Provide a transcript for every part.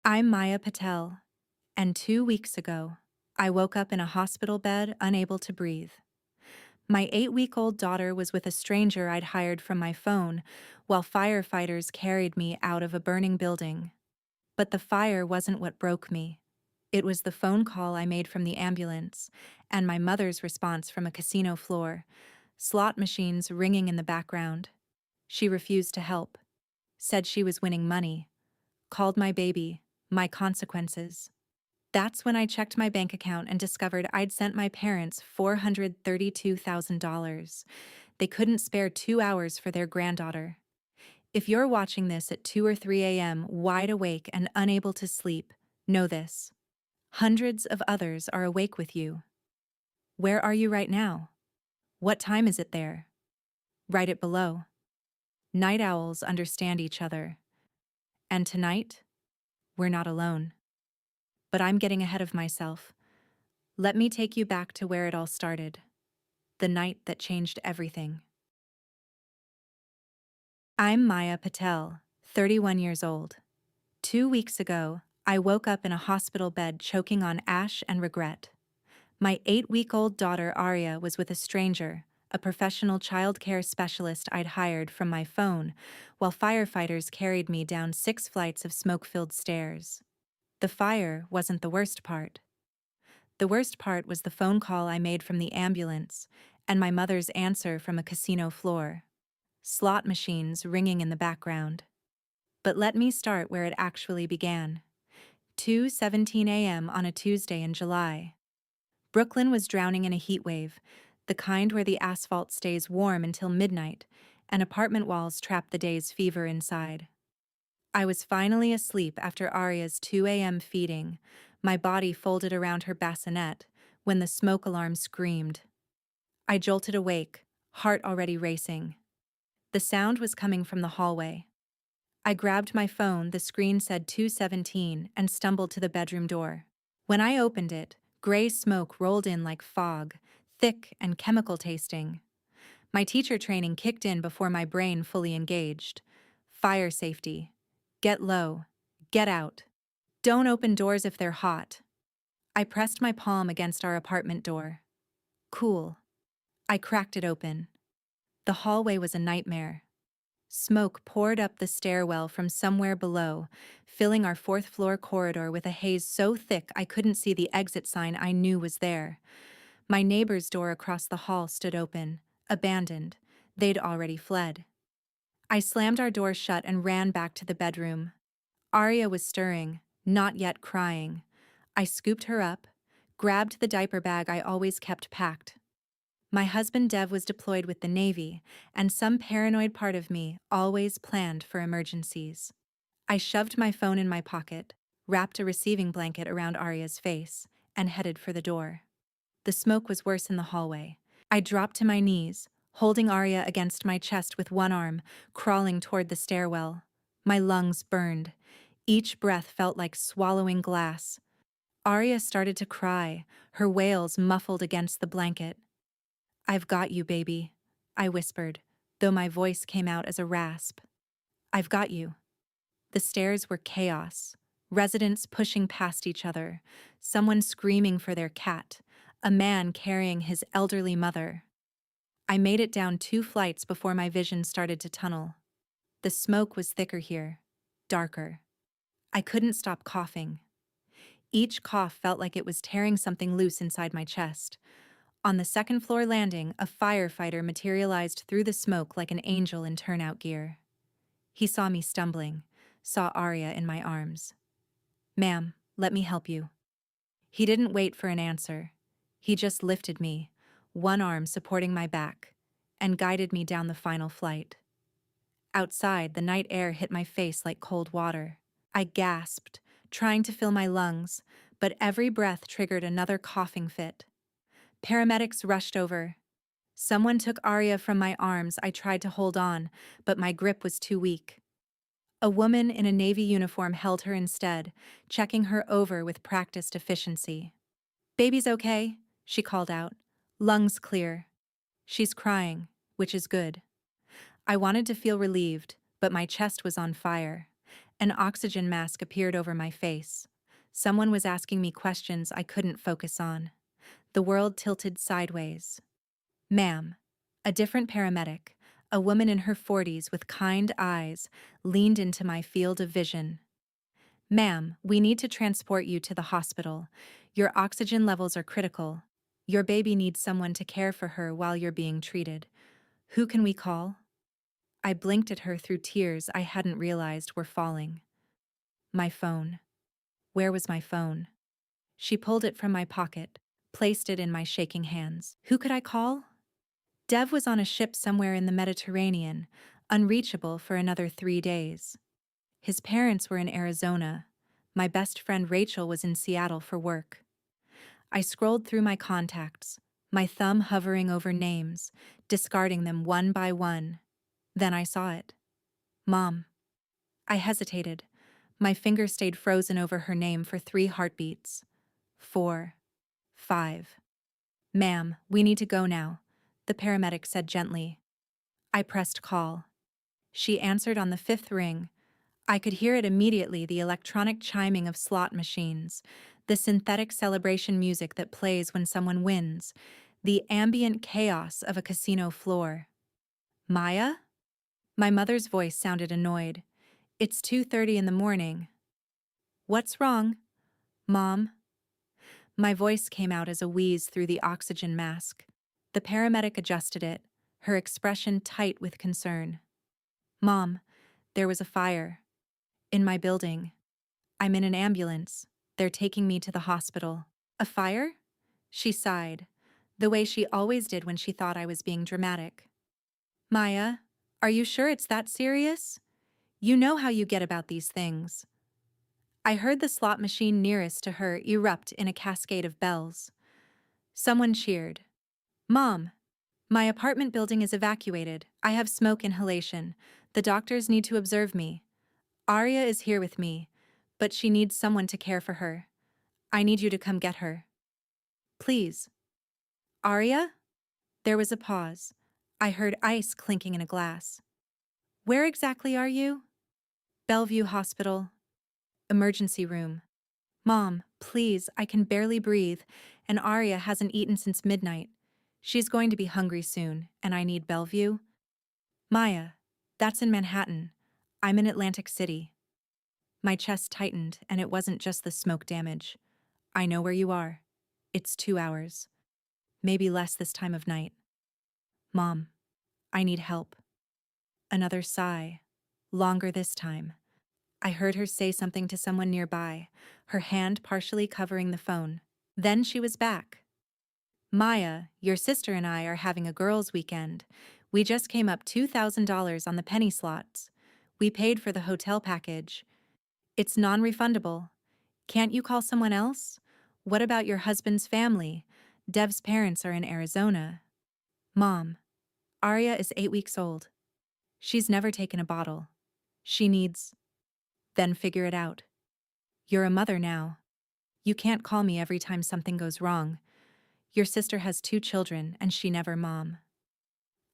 I'm Maya Patel, and 2 weeks ago, I woke up in a hospital bed unable to breathe. My 8-week-old daughter was with a stranger I'd hired from my phone while firefighters carried me out of a burning building. But the fire wasn't what broke me. It was the phone call I made from the ambulance and my mother's response from a casino floor, slot machines ringing in the background. She refused to help, said she was winning money, called my baby my consequences. That's when I checked my bank account and discovered I'd sent my parents $432,000. They couldn't spare 2 hours for their granddaughter. If you're watching this at 2 or 3 a.m., wide awake and unable to sleep, know this. Hundreds of others are awake with you. Where are you right now? What time is it there? Write it below. Night owls understand each other. And tonight, we're not alone. But I'm getting ahead of myself. Let me take you back to where it all started. The night that changed everything. I'm Maya Patel, 31 years old. 2 weeks ago, I woke up in a hospital bed choking on ash and regret. My 8-week-old daughter Arya was with a stranger, a professional childcare specialist I'd hired from my phone, while firefighters carried me down 6 flights of smoke-filled stairs. The fire wasn't the worst part. The worst part was the phone call I made from the ambulance and my mother's answer from a casino floor. Slot machines ringing in the background. But let me start where it actually began. 2:17 a.m. on a Tuesday in July. Brooklyn was drowning in a heat wave, the kind where the asphalt stays warm until midnight, and apartment walls trap the day's fever inside. I was finally asleep after Arya's 2 a.m. feeding, my body folded around her bassinet, when the smoke alarm screamed. I jolted awake, heart already racing. The sound was coming from the hallway. I grabbed my phone, the screen said 2:17, and stumbled to the bedroom door. When I opened it, gray smoke rolled in like fog, thick and chemical tasting. My teacher training kicked in before my brain fully engaged. Fire safety. Get low. Get out. Don't open doors if they're hot. I pressed my palm against our apartment door. Cool. I cracked it open. The hallway was a nightmare. Smoke poured up the stairwell from somewhere below, filling our fourth-floor corridor with a haze so thick I couldn't see the exit sign I knew was there. My neighbor's door across the hall stood open, abandoned. They'd already fled. I slammed our door shut and ran back to the bedroom. Arya was stirring, not yet crying. I scooped her up, grabbed the diaper bag I always kept packed. My husband Dev was deployed with the Navy, and some paranoid part of me always planned for emergencies. I shoved my phone in my pocket, wrapped a receiving blanket around Arya's face, and headed for the door. The smoke was worse in the hallway. I dropped to my knees, holding Arya against my chest with one arm, crawling toward the stairwell. My lungs burned. Each breath felt like swallowing glass. Arya started to cry, her wails muffled against the blanket. "I've got you, baby," I whispered, though my voice came out as a rasp. "I've got you." The stairs were chaos. Residents pushing past each other, someone screaming for their cat, a man carrying his elderly mother. I made it down 2 flights before my vision started to tunnel. The smoke was thicker here, darker. I couldn't stop coughing. Each cough felt like it was tearing something loose inside my chest. On the second-floor landing, a firefighter materialized through the smoke like an angel in turnout gear. He saw me stumbling, saw Arya in my arms. "Ma'am, let me help you." He didn't wait for an answer. He just lifted me, one arm supporting my back, and guided me down the final flight. Outside, the night air hit my face like cold water. I gasped, trying to fill my lungs, but every breath triggered another coughing fit. Paramedics rushed over. Someone took Arya from my arms. I tried to hold on, but my grip was too weak. A woman in a Navy uniform held her instead, checking her over with practiced efficiency. "Baby's okay," she called out. "Lungs clear." "She's crying, which is good." I wanted to feel relieved, but my chest was on fire. An oxygen mask appeared over my face. Someone was asking me questions I couldn't focus on. The world tilted sideways. Ma'am. A different paramedic, a woman in her 40s with kind eyes, leaned into my field of vision. Ma'am, we need to transport you to the hospital. Your oxygen levels are critical. Your baby needs someone to care for her while you're being treated. Who can we call? I blinked at her through tears I hadn't realized were falling. My phone. Where was my phone? She pulled it from my pocket, placed it in my shaking hands. Who could I call? Dev was on a ship somewhere in the Mediterranean, unreachable for another 3 days. His parents were in Arizona. My best friend Rachel was in Seattle for work. I scrolled through my contacts, my thumb hovering over names, discarding them one by one. Then I saw it. Mom. I hesitated. My finger stayed frozen over her name for 3 heartbeats. 4. 5. Ma'am, we need to go now, the paramedic said gently. I pressed call. She answered on the 5th ring. I could hear it immediately, the electronic chiming of slot machines, the synthetic celebration music that plays when someone wins, the ambient chaos of a casino floor. Maya? My mother's voice sounded annoyed. It's 2:30 in the morning. What's wrong? Mom? My voice came out as a wheeze through the oxygen mask. The paramedic adjusted it, her expression tight with concern. Mom, there was a fire. In my building. I'm in an ambulance. They're taking me to the hospital. A fire? She sighed, the way she always did when she thought I was being dramatic. Maya, are you sure it's that serious? You know how you get about these things. I heard the slot machine nearest to her erupt in a cascade of bells. Someone cheered. Mom, my apartment building is evacuated. I have smoke inhalation. The doctors need to observe me. Arya is here with me, but she needs someone to care for her. I need you to come get her. Please. Arya? There was a pause. I heard ice clinking in a glass. Where exactly are you? Bellevue Hospital. Emergency room. Mom, please, I can barely breathe, and Arya hasn't eaten since midnight. She's going to be hungry soon, and I need Bellevue. Maya, that's in Manhattan. I'm in Atlantic City. My chest tightened, and it wasn't just the smoke damage. I know where you are. It's 2 hours. Maybe less this time of night. Mom, I need help. Another sigh. Longer this time. I heard her say something to someone nearby, her hand partially covering the phone. Then she was back. Maya, your sister and I are having a girls' weekend. We just came up $2,000 on the penny slots. We paid for the hotel package. It's non-refundable. Can't you call someone else? What about your husband's family? Dev's parents are in Arizona. Mom, Arya is 8 weeks old. She's never taken a bottle. She needs... Then figure it out. You're a mother now. You can't call me every time something goes wrong. Your sister has 2 children, and she never mom.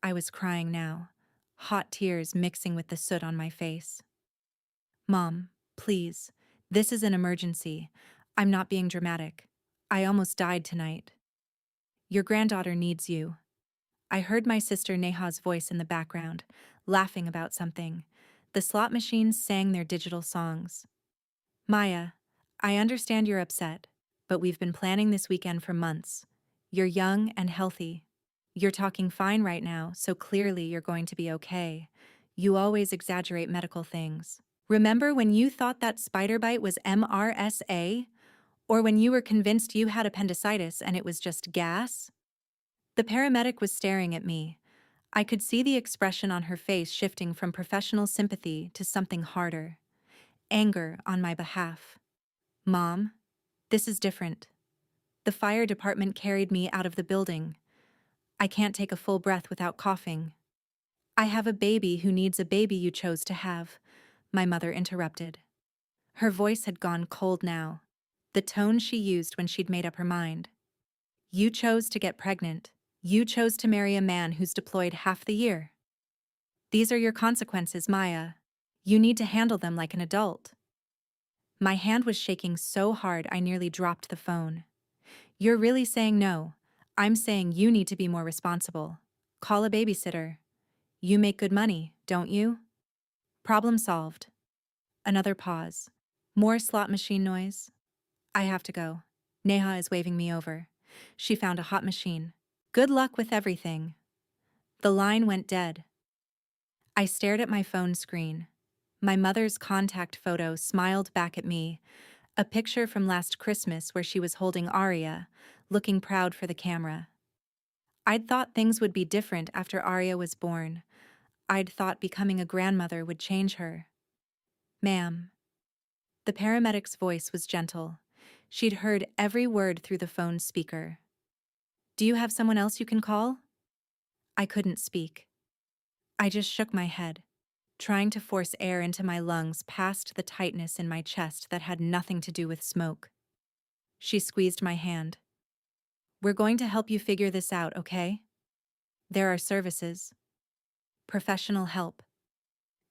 I was crying now, hot tears mixing with the soot on my face. Mom, please, this is an emergency. I'm not being dramatic. I almost died tonight. Your granddaughter needs you. I heard my sister Neha's voice in the background, laughing about something. The slot machines sang their digital songs. Maya, I understand you're upset, but we've been planning this weekend for months. You're young and healthy. You're talking fine right now, so clearly you're going to be okay. You always exaggerate medical things. Remember when you thought that spider bite was MRSA? Or when you were convinced you had appendicitis and it was just gas? The paramedic was staring at me. I could see the expression on her face shifting from professional sympathy to something harder. Anger on my behalf. Mom, this is different. The fire department carried me out of the building. I can't take a full breath without coughing. I have a baby who needs a baby you chose to have, my mother interrupted. Her voice had gone cold now, the tone she used when she'd made up her mind. You chose to get pregnant. You chose to marry a man who's deployed half the year. These are your consequences, Maya. You need to handle them like an adult. My hand was shaking so hard I nearly dropped the phone. You're really saying no. I'm saying you need to be more responsible. Call a babysitter. You make good money, don't you? Problem solved. Another pause. More slot machine noise. I have to go. Neha is waving me over. She found a hot machine. Good luck with everything. The line went dead. I stared at my phone screen. My mother's contact photo smiled back at me, a picture from last Christmas where she was holding Arya, looking proud for the camera. I'd thought things would be different after Arya was born. I'd thought becoming a grandmother would change her. Ma'am. The paramedic's voice was gentle. She'd heard every word through the phone's speaker. Do you have someone else you can call? I couldn't speak. I just shook my head, trying to force air into my lungs past the tightness in my chest that had nothing to do with smoke. She squeezed my hand. We're going to help you figure this out, okay? There are services. Professional help.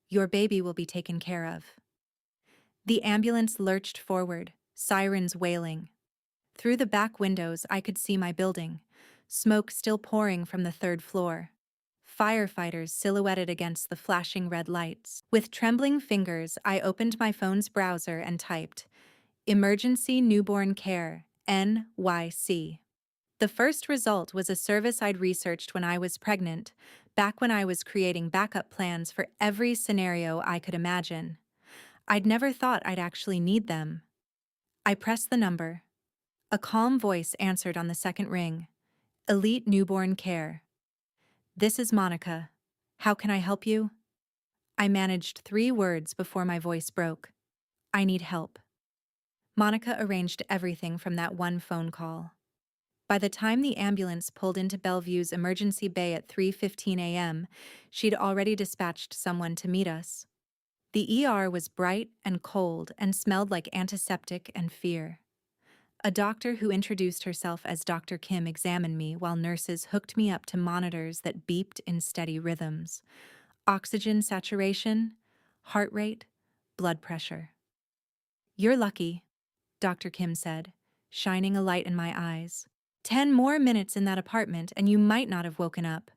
Your baby will be taken care of. The ambulance lurched forward, sirens wailing. Through the back windows I could see my building, smoke still pouring from the third floor. Firefighters silhouetted against the flashing red lights. With trembling fingers, I opened my phone's browser and typed, Emergency Newborn Care, NYC. The first result was a service I'd researched when I was pregnant, back when I was creating backup plans for every scenario I could imagine. I'd never thought I'd actually need them. I pressed the number. A calm voice answered on the second ring. Elite Newborn Care. This is Monica. How can I help you? I managed 3 words before my voice broke. I need help. Monica arranged everything from that one phone call. By the time the ambulance pulled into Bellevue's emergency bay at 3:15 a.m., she'd already dispatched someone to meet us. The ER was bright and cold and smelled like antiseptic and fear. A doctor who introduced herself as Dr. Kim examined me while nurses hooked me up to monitors that beeped in steady rhythms. Oxygen saturation, heart rate, blood pressure. You're lucky, Dr. Kim said, shining a light in my eyes. 10 more minutes in that apartment and you might not have woken up.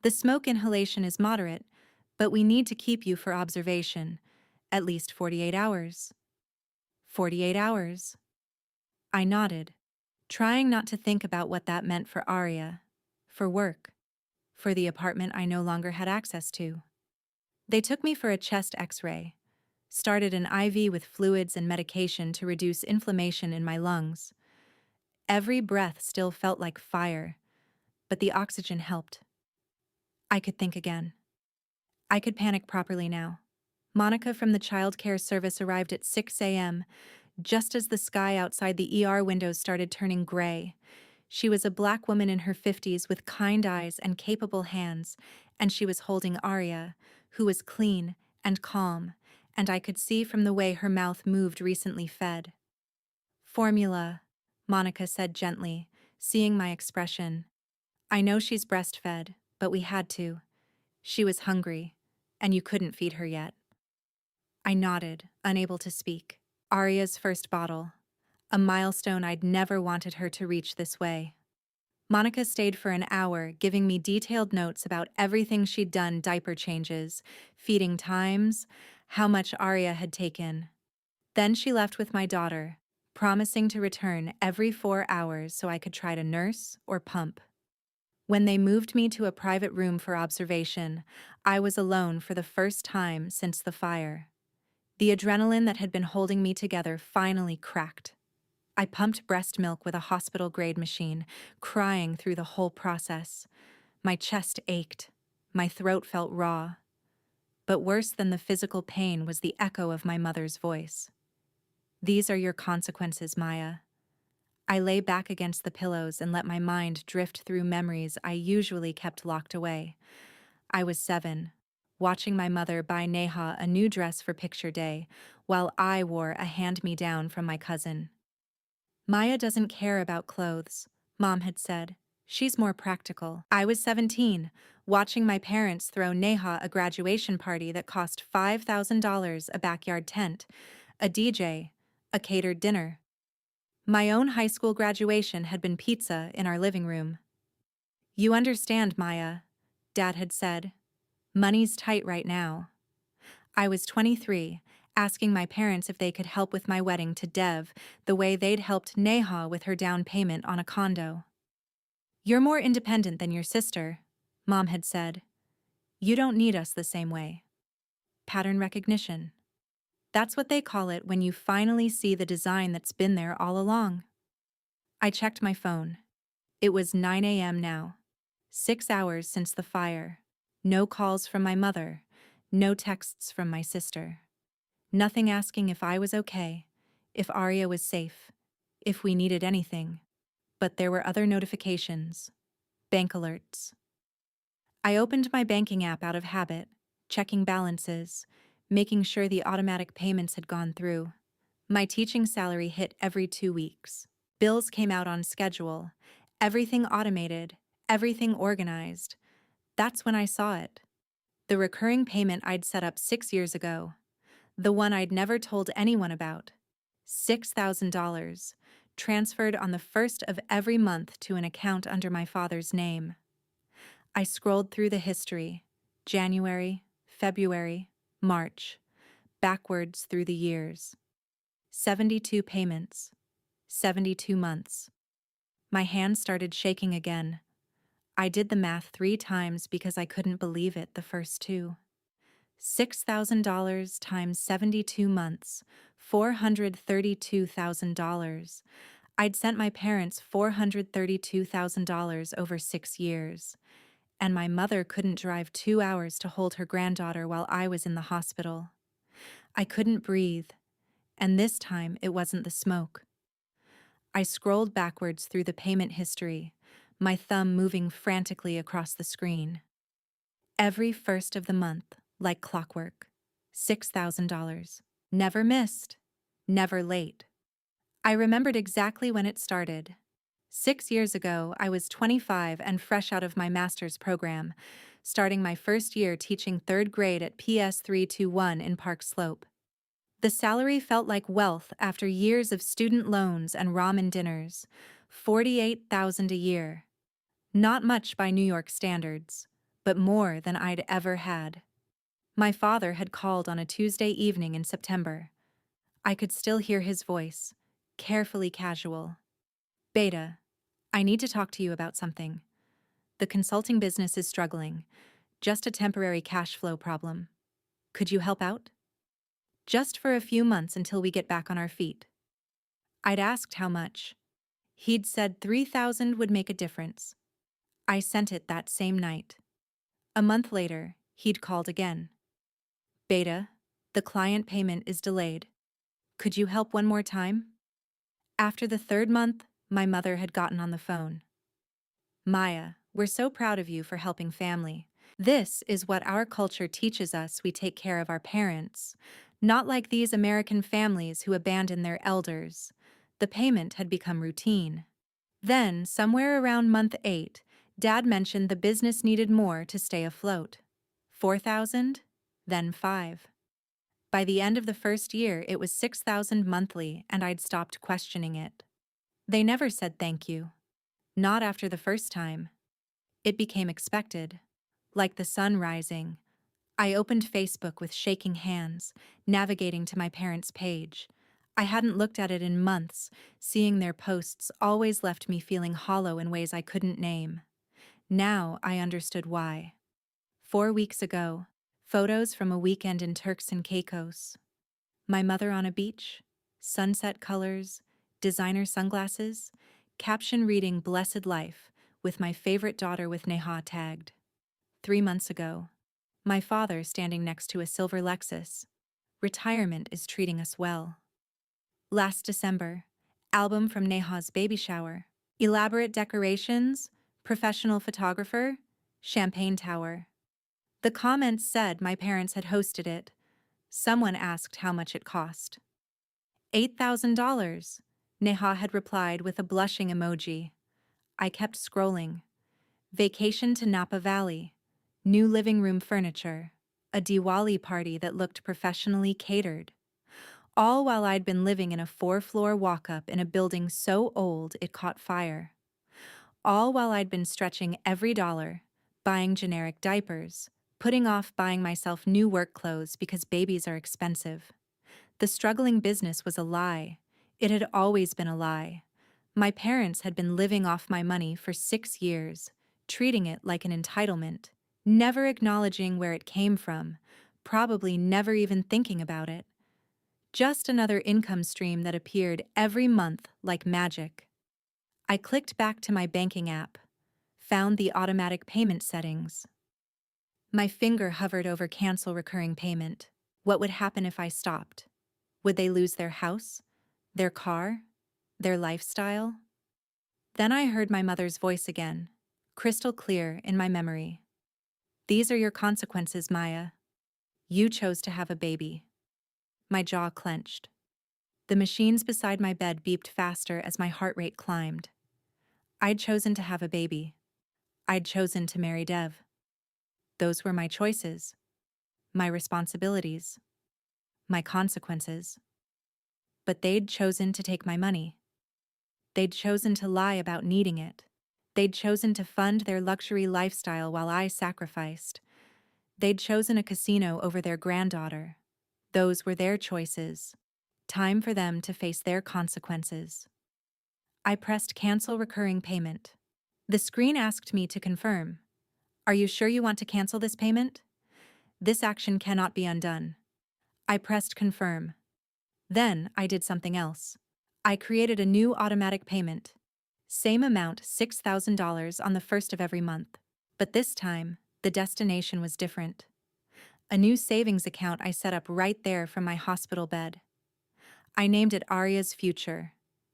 The smoke inhalation is moderate, but we need to keep you for observation. At least 48 hours. 48 hours. I nodded, trying not to think about what that meant for Arya, for work, for the apartment I no longer had access to. They took me for a chest X-ray, started an IV with fluids and medication to reduce inflammation in my lungs. Every breath still felt like fire, but the oxygen helped. I could think again. I could panic properly now. Monica from the child care service arrived at 6 a.m., just as the sky outside the ER windows started turning gray. She was a black woman in her 50s with kind eyes and capable hands, and she was holding Arya, who was clean and calm, and I could see from the way her mouth moved recently fed. Formula, Monica said gently, seeing my expression. I know she's breastfed, but we had to. She was hungry, and you couldn't feed her yet. I nodded, unable to speak. Arya's first bottle. A milestone I'd never wanted her to reach this way. Monica stayed for an hour, giving me detailed notes about everything she'd done, diaper changes, feeding times, how much Arya had taken. Then she left with my daughter, promising to return every 4 hours so I could try to nurse or pump. When they moved me to a private room for observation, I was alone for the first time since the fire. The adrenaline that had been holding me together finally cracked. I pumped breast milk with a hospital-grade machine, crying through the whole process. My chest ached. My throat felt raw. But worse than the physical pain was the echo of my mother's voice. These are your consequences, Maya. I lay back against the pillows and let my mind drift through memories I usually kept locked away. I was 7. Watching my mother buy Neha a new dress for picture day, while I wore a hand-me-down from my cousin. Maya doesn't care about clothes, Mom had said. She's more practical. I was 17, watching my parents throw Neha a graduation party that cost $5,000, a backyard tent, a DJ, a catered dinner. My own high school graduation had been pizza in our living room. "You understand, Maya," Dad had said. "Money's tight right now." I was 23, asking my parents if they could help with my wedding to Dev the way they'd helped Neha with her down payment on a condo. "You're more independent than your sister," Mom had said. "You don't need us the same way." Pattern recognition. That's what they call it when you finally see the design that's been there all along. I checked my phone. It was 9 a.m. now. 6 hours since the fire. No calls from my mother. No texts from my sister. Nothing asking if I was okay, if Arya was safe, if we needed anything. But there were other notifications. Bank alerts. I opened my banking app out of habit, checking balances, making sure the automatic payments had gone through. My teaching salary hit every 2 weeks. Bills came out on schedule. Everything automated, everything organized. That's when I saw it. The recurring payment I'd set up 6 years ago. The one I'd never told anyone about. $6,000, transferred on the first of every month to an account under my father's name. I scrolled through the history, January, February, March, backwards through the years. 72 payments, 72 months. My hand started shaking again. I did the math 3 times because I couldn't believe it the first 2. $6,000 times 72 months, $432,000. I'd sent my parents $432,000 over 6 years. And my mother couldn't drive 2 hours to hold her granddaughter while I was in the hospital. I couldn't breathe, and this time it wasn't the smoke. I scrolled backwards through the payment history, my thumb moving frantically across the screen. Every first of the month, like clockwork. $6,000. Never missed. Never late. I remembered exactly when it started. 6 years ago, I was 25 and fresh out of my master's program, starting my first year teaching 3rd grade at PS 321 in Park Slope. The salary felt like wealth after years of student loans and ramen dinners. $48,000 a year. Not much by New York standards, but more than I'd ever had. My father had called on a Tuesday evening in September. I could still hear his voice, carefully casual. "Beta, I need to talk to you about something. The consulting business is struggling. Just a temporary cash flow problem. Could you help out? Just for a few months until we get back on our feet." I'd asked how much. He'd said 3,000 would make a difference. I sent it that same night. A month later, he'd called again. "Beta, the client payment is delayed. Could you help one more time?" After the 3rd month, my mother had gotten on the phone. "Maya, we're so proud of you for helping family. This is what our culture teaches us we take care of our parents, not like these American families who abandon their elders." The payment had become routine. Then, somewhere around month 8, Dad mentioned the business needed more to stay afloat. 4,000, then 5. By the end of the first year, it was 6,000 monthly, and I'd stopped questioning it. They never said thank you. Not after the first time. It became expected. Like the sun rising. I opened Facebook with shaking hands, navigating to my parents' page. I hadn't looked at it in months. Seeing their posts always left me feeling hollow in ways I couldn't name. Now I understood why. 4 weeks ago, photos from a weekend in Turks and Caicos. My mother on a beach, sunset colors, designer sunglasses, caption reading "Blessed Life," with my favorite daughter with Neha tagged. 3 months ago, my father standing next to a silver Lexus. Retirement is treating us well. Last December, album from Neha's baby shower. Elaborate decorations, professional photographer, champagne tower. The comments said my parents had hosted it. Someone asked how much it cost. $8,000, Neha had replied with a blushing emoji. I kept scrolling. Vacation to Napa Valley. New living room furniture. A Diwali party that looked professionally catered. All while I'd been living in a 4-floor walk-up in a building so old it caught fire. All while I'd been stretching every dollar, buying generic diapers, putting off buying myself new work clothes because babies are expensive. The struggling business was a lie. It had always been a lie. My parents had been living off my money for 6 years, treating it like an entitlement, never acknowledging where it came from, probably never even thinking about it. Just another income stream that appeared every month like magic. I clicked back to my banking app, found the automatic payment settings. My finger hovered over cancel recurring payment. What would happen if I stopped? Would they lose their house, their car, their lifestyle? Then I heard my mother's voice again, crystal clear in my memory. These are your consequences, Maya. You chose to have a baby. My jaw clenched. The machines beside my bed beeped faster as my heart rate climbed. I'd chosen to have a baby. I'd chosen to marry Dev. Those were my choices, my responsibilities, my consequences. But they'd chosen to take my money. They'd chosen to lie about needing it. They'd chosen to fund their luxury lifestyle while I sacrificed. They'd chosen a casino over their granddaughter. Those were their choices. Time for them to face their consequences. I pressed cancel recurring payment. The screen asked me to confirm. Are you sure you want to cancel this payment? This action cannot be undone. I pressed confirm. Then I did something else. I created a new automatic payment. Same amount, $6,000 on the first of every month. But this time, the destination was different. A new savings account I set up right there from my hospital bed. I named it Arya's Future.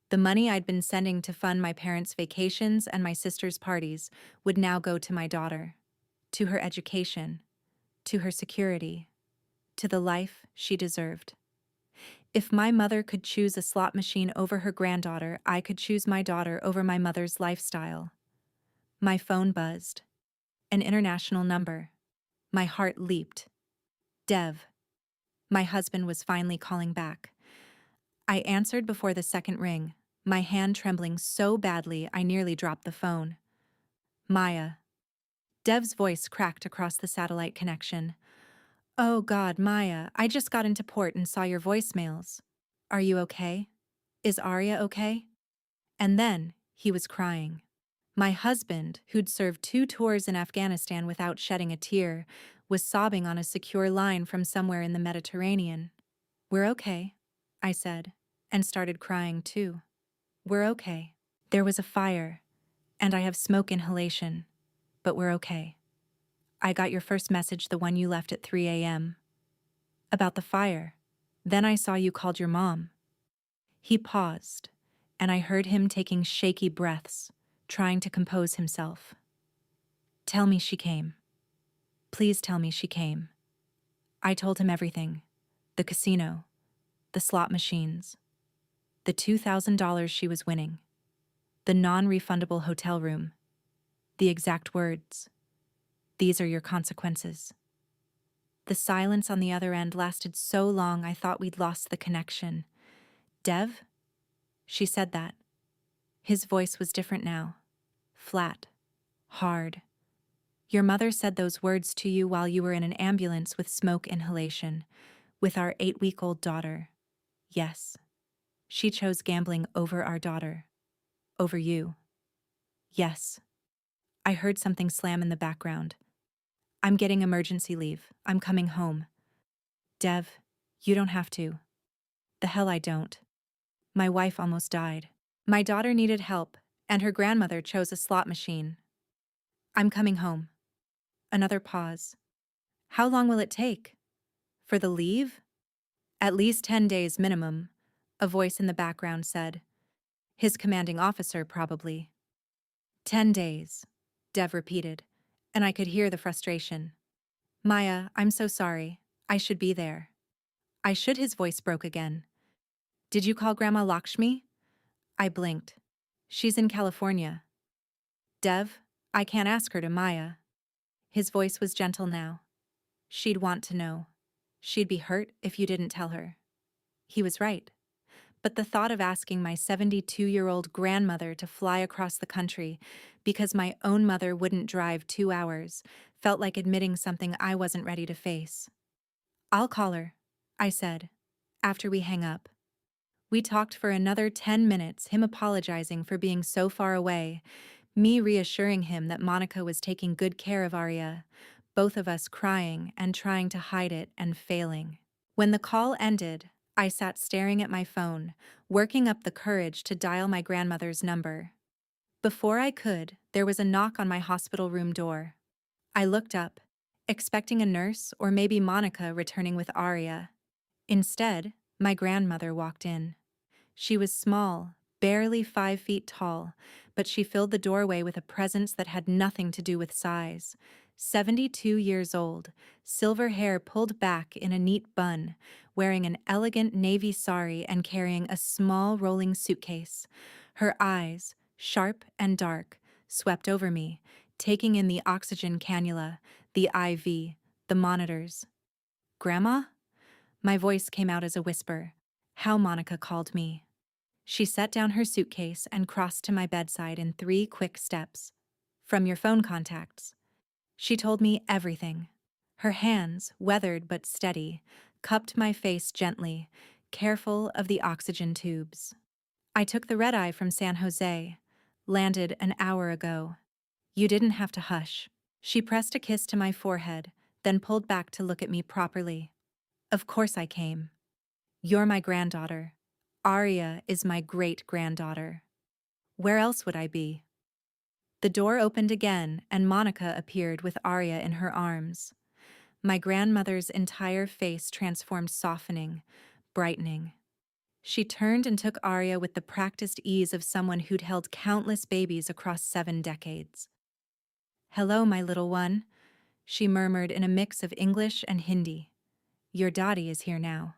The money I'd been sending to fund my parents' vacations and my sister's parties would now go to my daughter, to her education, to her security, to the life she deserved. If my mother could choose a slot machine over her granddaughter, I could choose my daughter over my mother's lifestyle. My phone buzzed. An international number. My heart leaped. Dev. My husband was finally calling back. I answered before the second ring, my hand trembling so badly I nearly dropped the phone. Maya. Dev's voice cracked across the satellite connection. Oh God, Maya, I just got into port and saw your voicemails. Are you okay? Is Arya okay? And then, he was crying. My husband, who'd served 2 tours in Afghanistan without shedding a tear, was sobbing on a secure line from somewhere in the Mediterranean. We're okay, I said, and started crying too. We're okay. There was a fire, and I have smoke inhalation, but we're okay. I got your first message, the one you left at 3 a.m. About the fire. Then I saw you called your mom. He paused, and I heard him taking shaky breaths, trying to compose himself. Tell me she came. Please tell me she came. I told him everything. The casino, the slot machines, the $2,000 she was winning, the non-refundable hotel room, the exact words. These are your consequences. The silence on the other end lasted so long I thought we'd lost the connection. Dev? She said that. His voice was different now. Flat. Hard. Your mother said those words to you while you were in an ambulance with smoke inhalation, with our 8-week-old daughter. Yes. She chose gambling over our daughter. Over you. Yes. I heard something slam in the background. I'm getting emergency leave. I'm coming home. Dev, you don't have to. The hell I don't. My wife almost died. My daughter needed help, and her grandmother chose a slot machine. I'm coming home. Another pause. How long will it take? For the leave? At least 10 days minimum, a voice in the background said. His commanding officer, probably. 10 days, Dev repeated, and I could hear the frustration. Maya, I'm so sorry. I should be there. I should. His voice broke again. Did you call Grandma Lakshmi? I blinked. She's in California. Dev, I can't ask her to Maya. His voice was gentle now. She'd want to know. She'd be hurt if you didn't tell her. He was right. But the thought of asking my 72-year-old grandmother to fly across the country because my own mother wouldn't drive 2 hours felt like admitting something I wasn't ready to face. I'll call her, I said, after we hang up. We talked for another 10 minutes, him apologizing for being so far away, me reassuring him that Monica was taking good care of Arya, both of us crying and trying to hide it and failing. When the call ended, I sat staring at my phone, working up the courage to dial my grandmother's number. Before I could, there was a knock on my hospital room door. I looked up, expecting a nurse or maybe Monica returning with Arya. Instead, my grandmother walked in. She was small, barely 5 feet tall, but she filled the doorway with a presence that had nothing to do with size. 72 years old, silver hair pulled back in a neat bun, wearing an elegant navy sari and carrying a small rolling suitcase. Her eyes, sharp and dark, swept over me, taking in the oxygen cannula, the IV, the monitors. "Grandma?" My voice came out as a whisper. How Monica called me. She set down her suitcase and crossed to my bedside in 3 quick steps. "From your phone contacts." She told me everything. Her hands, weathered but steady, cupped my face gently, careful of the oxygen tubes. "I took the red-eye from San Jose. Landed an hour ago. You didn't have to hush." She pressed a kiss to my forehead, then pulled back to look at me properly. "Of course I came. You're my granddaughter. Arya is my great-granddaughter. Where else would I be?" The door opened again, and Monica appeared with Arya in her arms. My grandmother's entire face transformed, softening, brightening. She turned and took Arya with the practiced ease of someone who'd held countless babies across 7 decades. "Hello, my little one," she murmured in a mix of English and Hindi. "Your daddy is here now."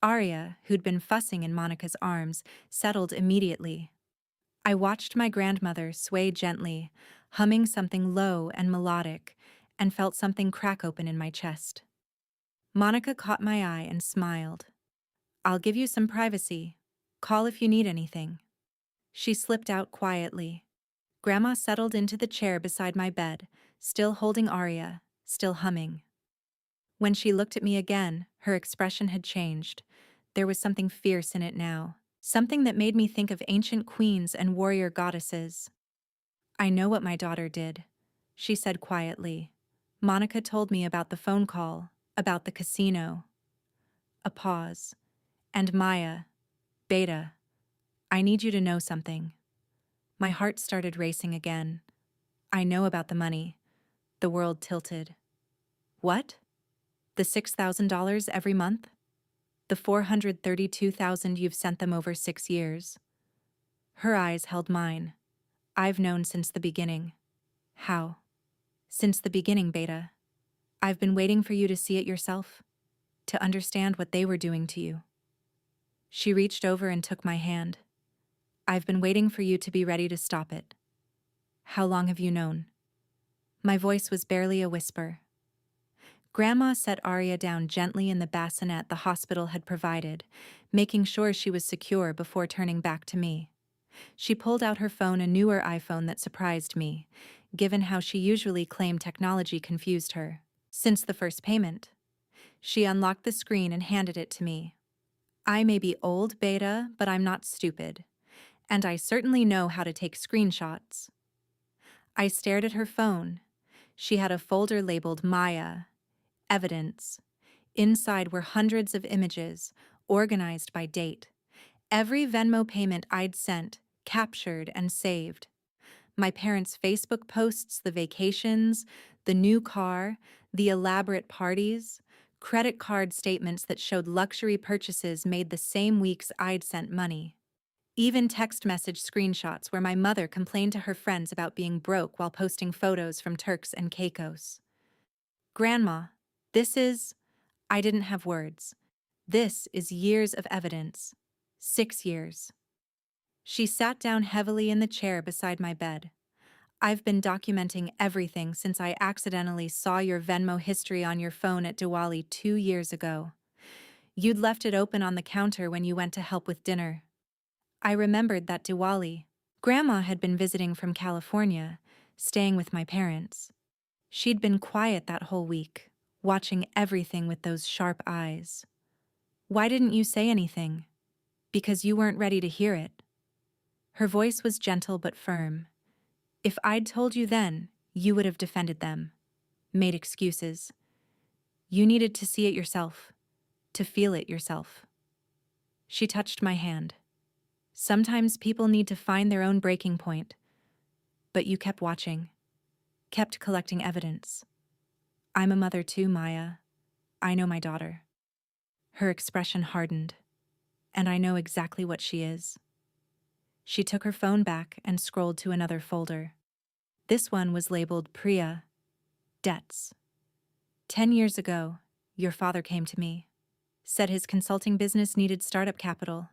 Arya, who'd been fussing in Monica's arms, settled immediately. I watched my grandmother sway gently, humming something low and melodic, and felt something crack open in my chest. Monica caught my eye and smiled. "I'll give you some privacy. Call if you need anything." She slipped out quietly. Grandma settled into the chair beside my bed, still holding Arya, still humming. When she looked at me again, her expression had changed. There was something fierce in it now, something that made me think of ancient queens and warrior goddesses. "I know what my daughter did," she said quietly. "Monica told me about the phone call, about the casino." A pause. "And Maya, Beta, I need you to know something." My heart started racing again. "I know about the money." The world tilted. "What? The $6,000 every month? The $432,000 you've sent them over 6 years?" Her eyes held mine. "I've known since the beginning." "How?" "Since the beginning, Beta. I've been waiting for you to see it yourself, to understand what they were doing to you." She reached over and took my hand. "I've been waiting for you to be ready to stop it." "How long have you known?" My voice was barely a whisper. Grandma set Arya down gently in the bassinet the hospital had provided, making sure she was secure before turning back to me. She pulled out her phone, a newer iPhone that surprised me, given how she usually claimed technology confused her. "Since the first payment." She unlocked the screen and handed it to me. "I may be old, Beta, but I'm not stupid. And I certainly know how to take screenshots." I stared at her phone. She had a folder labeled Maya, Evidence. Inside were hundreds of images, organized by date. Every Venmo payment I'd sent, captured and saved. My parents' Facebook posts, the vacations, the new car, the elaborate parties, credit card statements that showed luxury purchases made the same weeks I'd sent money. Even text message screenshots where my mother complained to her friends about being broke while posting photos from Turks and Caicos. "Grandma, this is..." I didn't have words. "This is years of evidence. 6 years." She sat down heavily in the chair beside my bed. I've been documenting everything since I accidentally saw your Venmo history on your phone at Diwali 2 years ago. You'd left it open on the counter when you went to help with dinner. I remembered that Diwali. Grandma had been visiting from California, staying with my parents. She'd been quiet that whole week, watching everything with those sharp eyes. Why didn't you say anything? Because you weren't ready to hear it. Her voice was gentle but firm. If I'd told you then, you would have defended them, made excuses. You needed to see it yourself, to feel it yourself. She touched my hand. Sometimes people need to find their own breaking point. But you kept watching, kept collecting evidence. I'm a mother too, Maya. I know my daughter. Her expression hardened, and I know exactly what she is. She took her phone back and scrolled to another folder. This one was labeled Priya, Debts. 10 years ago, your father came to me, said his consulting business needed startup capital,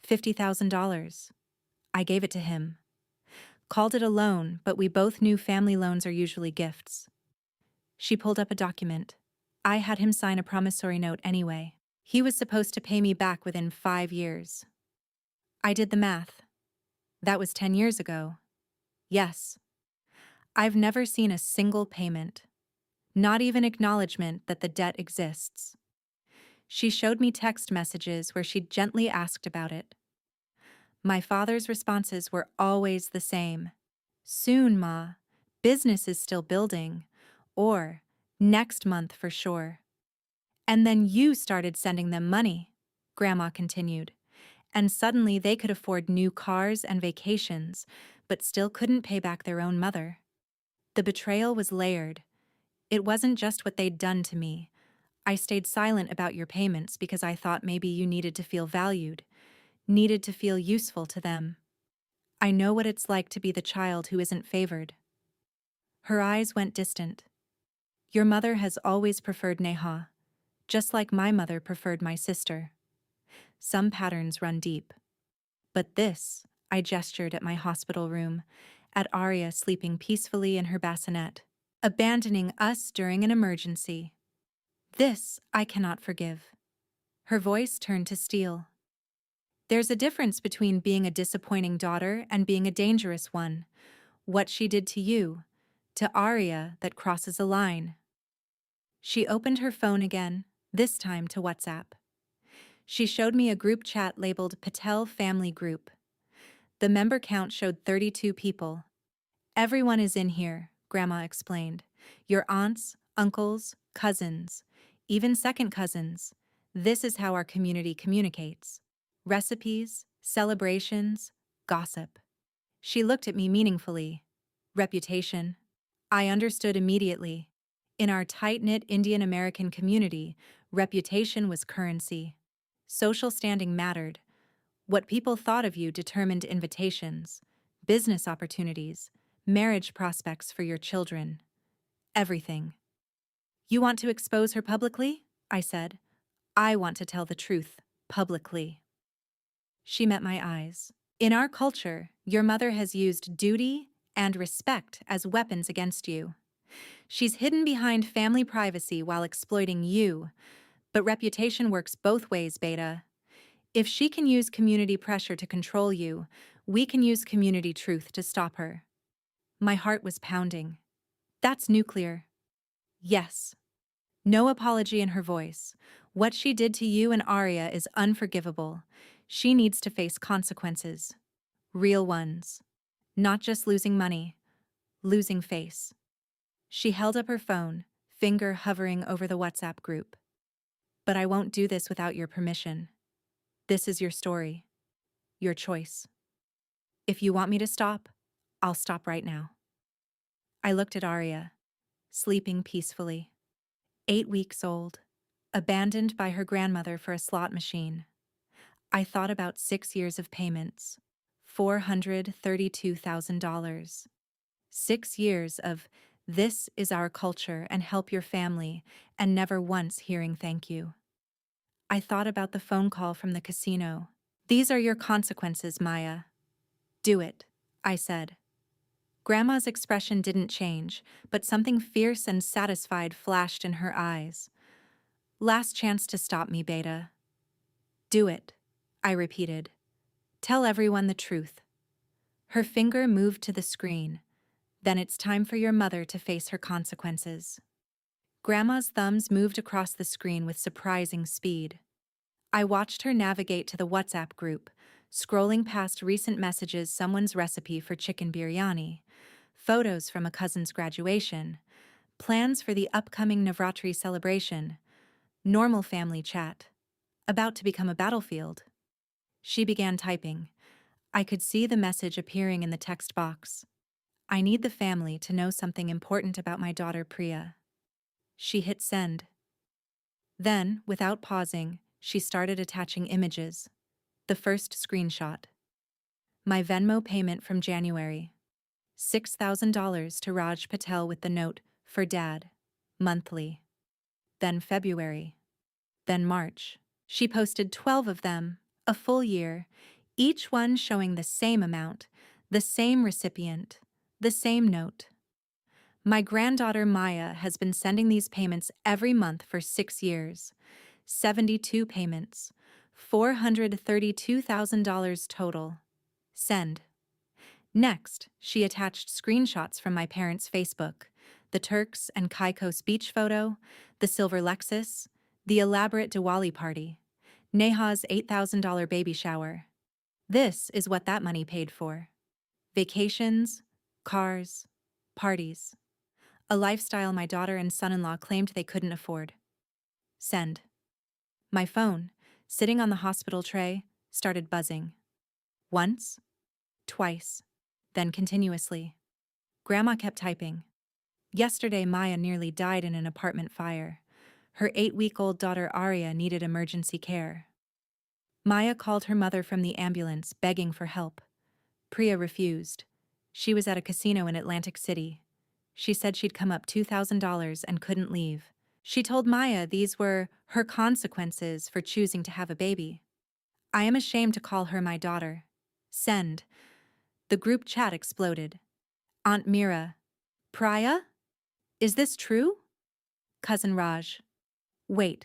$50,000. I gave it to him. Called it a loan, but we both knew family loans are usually gifts. She pulled up a document. I had him sign a promissory note anyway. He was supposed to pay me back within 5 years. I did the math. That was 10 years ago. Yes. I've never seen a single payment, not even acknowledgement that the debt exists. She showed me text messages where she'd gently asked about it. My father's responses were always the same. Soon, Ma. Business is still building. Or, next month for sure. And then you started sending them money, Grandma continued. And suddenly they could afford new cars and vacations, but still couldn't pay back their own mother. The betrayal was layered. It wasn't just what they'd done to me. I stayed silent about your payments because I thought maybe you needed to feel valued, needed to feel useful to them. I know what it's like to be the child who isn't favored. Her eyes went distant. Your mother has always preferred Neha, just like my mother preferred my sister. Some patterns run deep. But this, I gestured at my hospital room, at Arya sleeping peacefully in her bassinet, abandoning us during an emergency. This I cannot forgive. Her voice turned to steel. There's a difference between being a disappointing daughter and being a dangerous one. What she did to you, to Arya, that crosses a line. She opened her phone again, this time to WhatsApp. She showed me a group chat labeled Patel Family Group. The member count showed 32 people. Everyone is in here, Grandma explained. Your aunts, uncles, cousins, even second cousins. This is how our community communicates. Recipes, celebrations, gossip. She looked at me meaningfully. Reputation. I understood immediately. In our tight-knit Indian American community, reputation was currency. Social standing mattered. What people thought of you determined invitations, business opportunities, marriage prospects for your children. Everything. You want to expose her publicly? I said. I want to tell the truth, publicly. She met my eyes. In our culture, your mother has used duty and respect as weapons against you. She's hidden behind family privacy while exploiting you, but reputation works both ways, Beta. If she can use community pressure to control you, we can use community truth to stop her. My heart was pounding. That's nuclear. Yes. No apology in her voice. What she did to you and Arya is unforgivable. She needs to face consequences. Real ones. Not just losing money. Losing face. She held up her phone, finger hovering over the WhatsApp group. But I won't do this without your permission. This is your story. Your choice. If you want me to stop, I'll stop right now. I looked at Arya, sleeping peacefully. 8 weeks old, abandoned by her grandmother for a slot machine. I thought about 6 years of payments, $432,000. 6 years of, this is our culture and help your family, and never once hearing thank you. I thought about the phone call from the casino. These are your consequences, Maya. Do it, I said. Grandma's expression didn't change, but something fierce and satisfied flashed in her eyes. Last chance to stop me, Beta. Do it, I repeated. Tell everyone the truth. Her finger moved to the screen. Then it's time for your mother to face her consequences. Grandma's thumbs moved across the screen with surprising speed. I watched her navigate to the WhatsApp group, scrolling past recent messages, someone's recipe for chicken biryani, photos from a cousin's graduation, plans for the upcoming Navratri celebration, normal family chat, about to become a battlefield. She began typing. I could see the message appearing in the text box. I need the family to know something important about my daughter Priya. She hit send. Then, without pausing, she started attaching images. The first screenshot. My Venmo payment from January. $6,000 to Raj Patel with the note, for Dad. Monthly. Then February. Then March. She posted 12 of them, a full year, each one showing the same amount, the same recipient, the same note. My granddaughter Maya has been sending these payments every month for 6 years. 72 payments. $432,000 total. Send. Next, she attached screenshots from my parents' Facebook, the Turks and Caicos beach photo, the silver Lexus, the elaborate Diwali party, Neha's $8,000 baby shower. This is what that money paid for. Vacations, cars, parties. A lifestyle my daughter and son-in-law claimed they couldn't afford. Send. My phone, sitting on the hospital tray, started buzzing. Once, twice, then continuously. Grandma kept typing. Yesterday, Maya nearly died in an apartment fire. Her 8-week-old daughter Arya needed emergency care. Maya called her mother from the ambulance, begging for help. Priya refused. She was at a casino in Atlantic City. She said she'd come up $2,000 and couldn't leave. She told Maya these were her consequences for choosing to have a baby. I am ashamed to call her my daughter. Send. The group chat exploded. Aunt Mira. Priya? Is this true? Cousin Raj. Wait.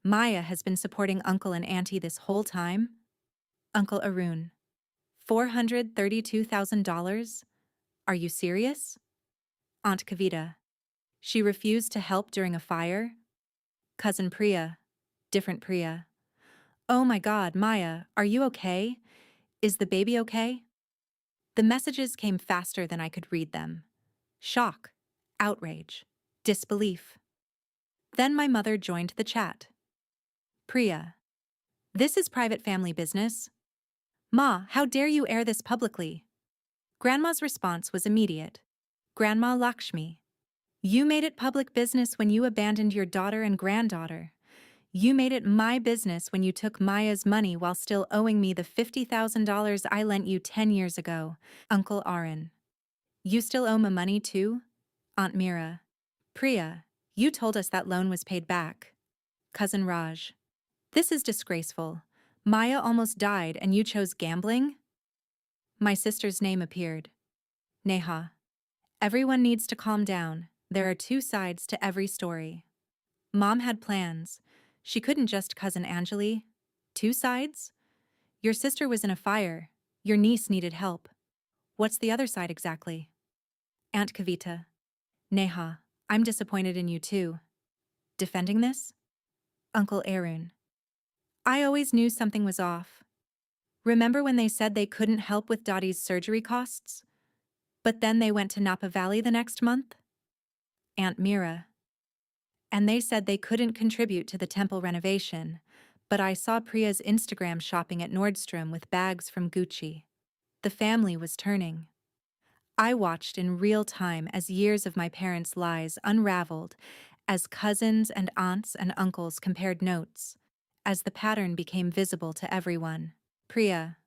Maya has been supporting Uncle and Auntie this whole time? Uncle Arun. $432,000? Are you serious? Aunt Kavita. She refused to help during a fire? Cousin Priya. Different Priya. Oh my God, Maya, are you okay? Is the baby okay? The messages came faster than I could read them. Shock, outrage, disbelief. Then my mother joined the chat. Priya. This is private family business. Ma, how dare you air this publicly? Grandma's response was immediate. Grandma Lakshmi. You made it public business when you abandoned your daughter and granddaughter. You made it my business when you took Maya's money while still owing me the $50,000 I lent you 10 years ago, Uncle Arun. You still owe me money too? Aunt Mira. Priya, you told us that loan was paid back. Cousin Raj. This is disgraceful. Maya almost died and you chose gambling? My sister's name appeared. Neha. Everyone needs to calm down. There are 2 sides to every story. Mom had plans. She couldn't just cousin Anjali. 2 sides? Your sister was in a fire. Your niece needed help. What's the other side exactly? Aunt Kavita. Neha, I'm disappointed in you too. Defending this? Uncle Arun. I always knew something was off. Remember when they said they couldn't help with Dottie's surgery costs? But then they went to Napa Valley the next month? Aunt Mira. And they said they couldn't contribute to the temple renovation, but I saw Priya's Instagram shopping at Nordstrom with bags from Gucci. The family was turning. I watched in real time as years of my parents' lies unraveled, as cousins and aunts and uncles compared notes, as the pattern became visible to everyone. Priya.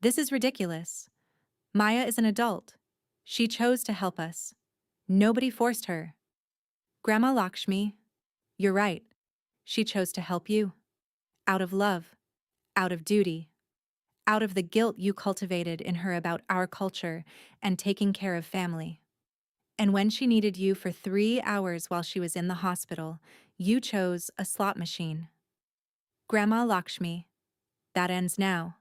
This is ridiculous. Maya is an adult. She chose to help us. Nobody forced her. Grandma Lakshmi. You're right. She chose to help you. Out of love. Out of duty. out of the guilt you cultivated in her about our culture and taking care of family. And when she needed you for 3 hours while she was in the hospital, you chose a slot machine. Grandma Lakshmi, that ends now.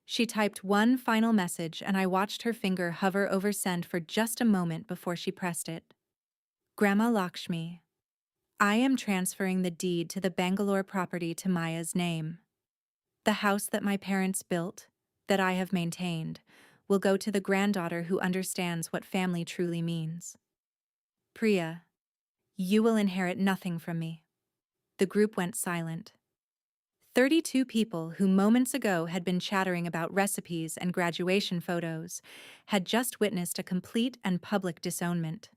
She typed one final message and I watched her finger hover over send for just a moment before she pressed it. Grandma Lakshmi, I am transferring the deed to the Bangalore property to Maya's name. The house that my parents built, that I have maintained, will go to the granddaughter who understands what family truly means. Priya, you will inherit nothing from me. The group went silent. 32 people who moments ago had been chattering about recipes and graduation photos had just witnessed a complete and public disownment.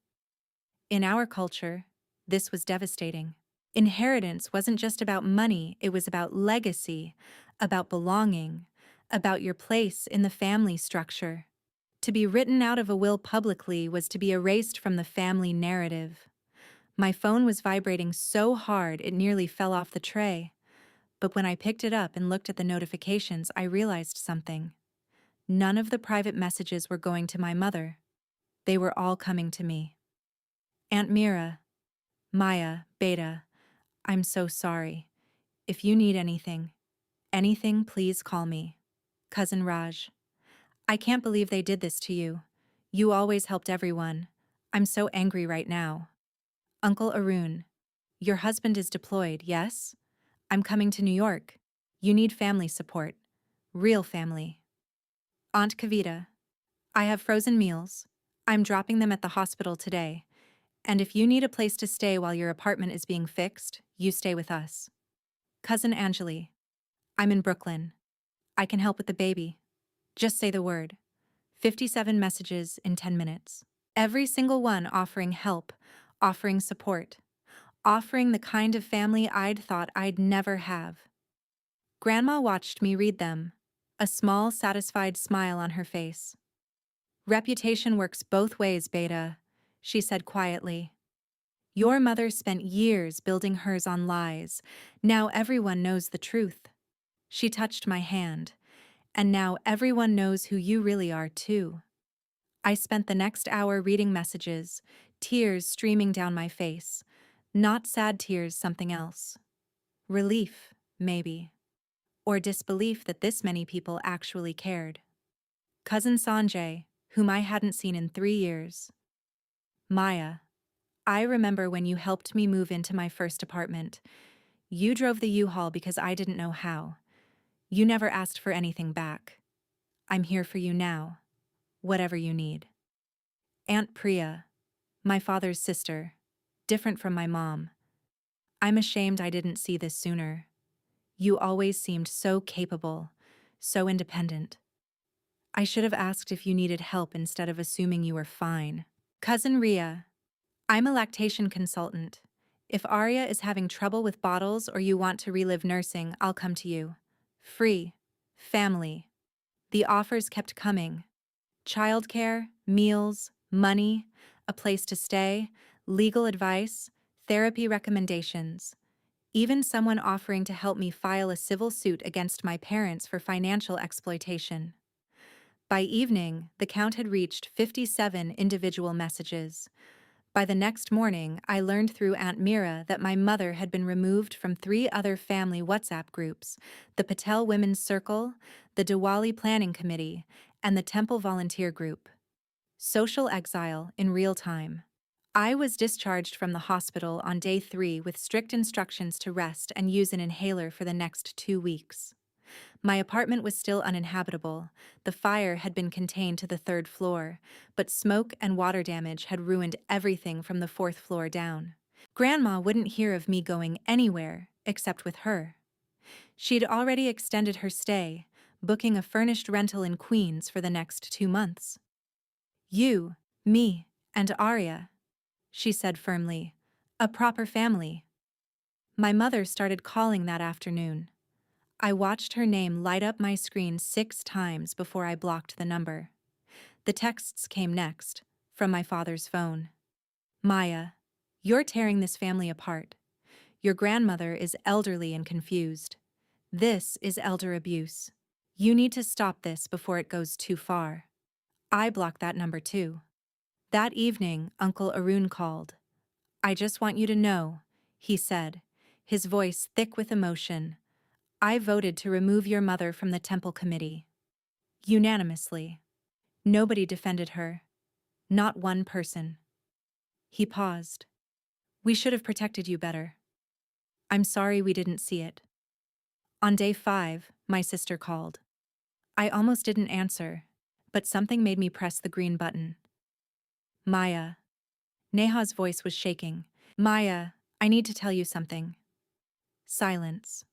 In our culture, this was devastating. Inheritance wasn't just about money, it was about legacy, about belonging, about your place in the family structure. To be written out of a will publicly was to be erased from the family narrative. My phone was vibrating so hard it nearly fell off the tray. But when I picked it up and looked at the notifications, I realized something. None of the private messages were going to my mother. They were all coming to me. Aunt Mira, Maya, Beta, I'm so sorry. If you need anything, please call me. Cousin Raj, I can't believe they did this to you. You always helped everyone. I'm so angry right now. Uncle Arun, your husband is deployed, yes? I'm coming to New York. You need family support. Real family. Aunt Kavita, I have frozen meals. I'm dropping them at the hospital today. And if you need a place to stay while your apartment is being fixed, you stay with us. Cousin Anjali, I'm in Brooklyn. I can help with the baby. Just say the word. 57 messages in 10 minutes. Every single one offering help, offering support, offering the kind of family I'd thought I'd never have. Grandma watched me read them, a small, satisfied smile on her face. Reputation works both ways, Beta, she said quietly. Your mother spent years building hers on lies. Now everyone knows the truth. She touched my hand. And now everyone knows who you really are, too. I spent the next hour reading messages, tears streaming down my face. Not sad tears, something else. Relief, maybe. Or disbelief that this many people actually cared. Cousin Sanjay, whom I hadn't seen in 3 years. Maya, I remember when you helped me move into my first apartment. You drove the U-Haul because I didn't know how. You never asked for anything back. I'm here for you now, whatever you need. Aunt Priya, my father's sister, different from my mom. I'm ashamed I didn't see this sooner. You always seemed so capable, so independent. I should have asked if you needed help instead of assuming you were fine. Cousin Ria, I'm a lactation consultant. If Arya is having trouble with bottles or you want to relive nursing, I'll come to you. Free. Family. The offers kept coming. Childcare, meals, money, a place to stay, legal advice, therapy recommendations. Even someone offering to help me file a civil suit against my parents for financial exploitation. By evening, the count had reached 57 individual messages. By the next morning, I learned through Aunt Mira that my mother had been removed from 3 other family WhatsApp groups, the Patel Women's Circle, the Diwali Planning Committee, and the Temple Volunteer Group. Social exile in real time. I was discharged from the hospital on day 3 with strict instructions to rest and use an inhaler for the next 2 weeks. My apartment was still uninhabitable. The fire had been contained to the 3rd floor, but smoke and water damage had ruined everything from the 4th floor down. Grandma wouldn't hear of me going anywhere except with her. She'd already extended her stay, booking a furnished rental in Queens for the next 2 months. You, me, and Arya, she said firmly. A proper family. My mother started calling that afternoon. I watched her name light up my screen 6 times before I blocked the number. The texts came next, from my father's phone. Maya, you're tearing this family apart. Your grandmother is elderly and confused. This is elder abuse. You need to stop this before it goes too far. I blocked that number too. That evening, Uncle Arun called. I just want you to know, he said, his voice thick with emotion. I voted to remove your mother from the temple committee. Unanimously. Nobody defended her. Not one person. He paused. We should have protected you better. I'm sorry we didn't see it. On day 5, my sister called. I almost didn't answer, but something made me press the green button. Maya. Neha's voice was shaking. Maya, I need to tell you something. Silence.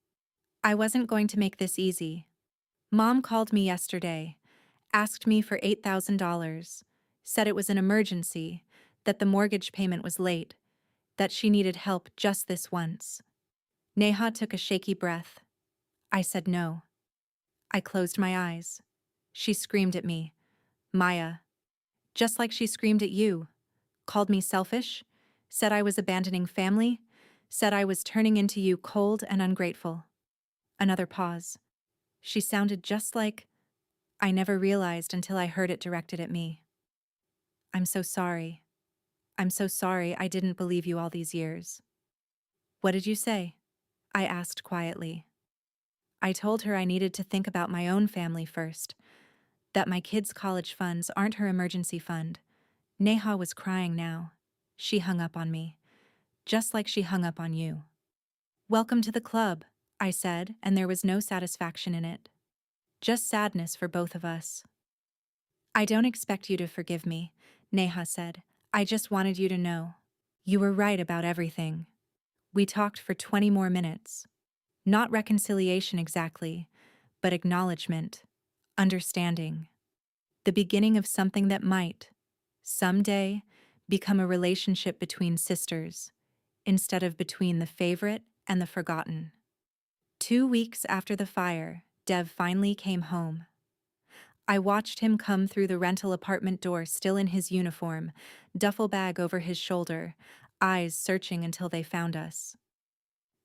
I wasn't going to make this easy. Mom called me yesterday, asked me for $8,000, said it was an emergency, that the mortgage payment was late, that she needed help just this once. Neha took a shaky breath. I said no. I closed my eyes. She screamed at me. Maya. Just like she screamed at you. Called me selfish, said I was abandoning family, said I was turning into you cold and ungrateful. Another pause. She sounded just like... I never realized until I heard it directed at me. I'm so sorry. I'm so sorry I didn't believe you all these years. What did you say? I asked quietly. I told her I needed to think about my own family first, that my kids' college funds aren't her emergency fund. Neha was crying now. She hung up on me, just like she hung up on you. Welcome to the club, I said, and there was no satisfaction in it. Just sadness for both of us. I don't expect you to forgive me, Neha said. I just wanted you to know. You were right about everything. We talked for 20 more minutes. Not reconciliation exactly, but acknowledgement, understanding. The beginning of something that might, someday, become a relationship between sisters, instead of between the favorite and the forgotten. 2 weeks after the fire, Dev finally came home. I watched him come through the rental apartment door still in his uniform, duffel bag over his shoulder, eyes searching until they found us.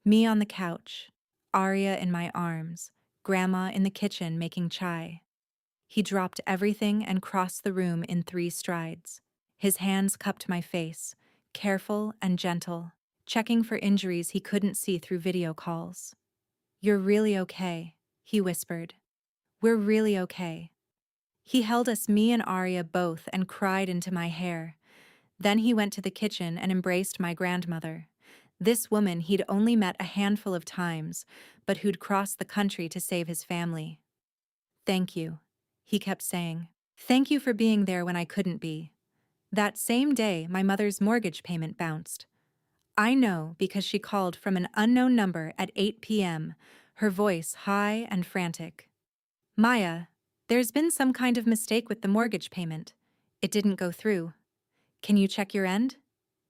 Me on the couch, Arya in my arms, Grandma in the kitchen making chai. He dropped everything and crossed the room in 3 strides. His hands cupped my face, careful and gentle, checking for injuries he couldn't see through video calls. You're really okay, he whispered. We're really okay. He held us, me and Arya both, and cried into my hair. Then he went to the kitchen and embraced my grandmother. This woman he'd only met a handful of times, but who'd crossed the country to save his family. Thank you, he kept saying. Thank you for being there when I couldn't be. That same day, my mother's mortgage payment bounced. I know because she called from an unknown number at 8 p.m., her voice high and frantic. Maya, there's been some kind of mistake with the mortgage payment. It didn't go through. Can you check your end?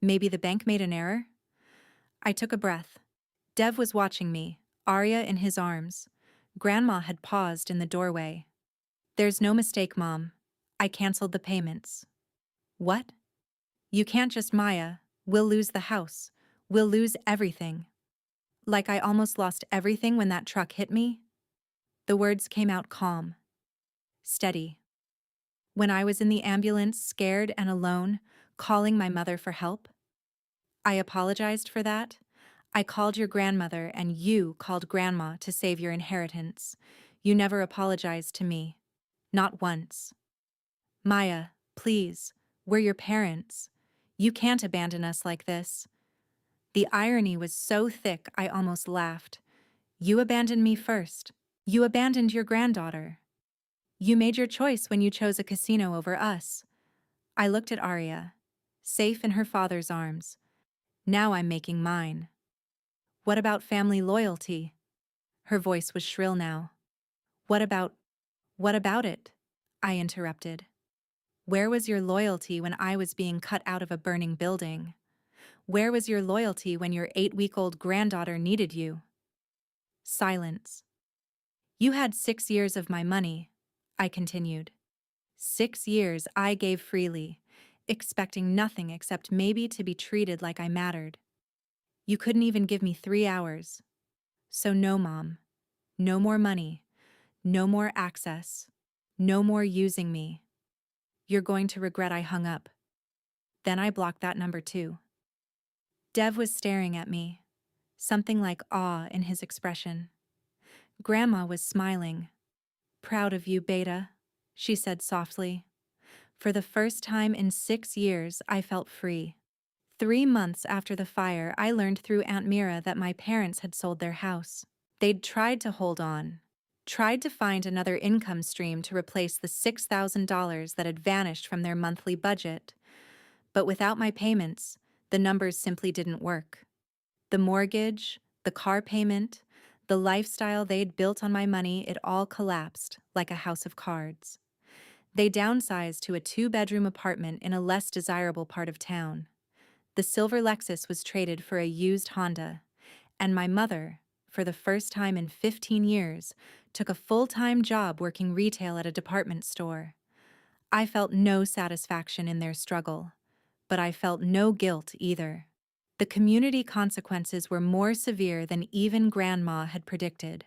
Maybe the bank made an error? I took a breath. Dev was watching me, Arya in his arms. Grandma had paused in the doorway. There's no mistake, Mom. I canceled the payments. What? You can't just, Maya. We'll lose the house. We'll lose everything. Like I almost lost everything when that truck hit me? The words came out calm. Steady. When I was in the ambulance, scared and alone, calling my mother for help? I apologized for that. I called your grandmother and you called Grandma to save your inheritance. You never apologized to me. Not once. Maya, please, we're your parents. You can't abandon us like this. The irony was so thick I almost laughed. You abandoned me first. You abandoned your granddaughter. You made your choice when you chose a casino over us. I looked at Arya, safe in her father's arms. Now I'm making mine. What about family loyalty? Her voice was shrill now. What about it? I interrupted. Where was your loyalty when I was being cut out of a burning building? Where was your loyalty when your 8-week-old granddaughter needed you? Silence. You had 6 years of my money, I continued. 6 years I gave freely, expecting nothing except maybe to be treated like I mattered. You couldn't even give me 3 hours. So no, Mom. No more money. No more access. No more using me. You're going to regret I hung up. Then I blocked that number too. Dev was staring at me, something like awe in his expression. Grandma was smiling. "Proud of you, Beta," she said softly. For the first time in 6 years, I felt free. 3 months after the fire, I learned through Aunt Mira that my parents had sold their house. They'd tried to hold on, tried to find another income stream to replace the $6,000 that had vanished from their monthly budget. But without my payments, the numbers simply didn't work. The mortgage, the car payment, the lifestyle they'd built on my money, it all collapsed like a house of cards. They downsized to a 2-bedroom apartment in a less desirable part of town. The silver Lexus was traded for a used Honda, and my mother, for the first time in 15 years, took a full-time job working retail at a department store. I felt no satisfaction in their struggle, but I felt no guilt either. The community consequences were more severe than even Grandma had predicted.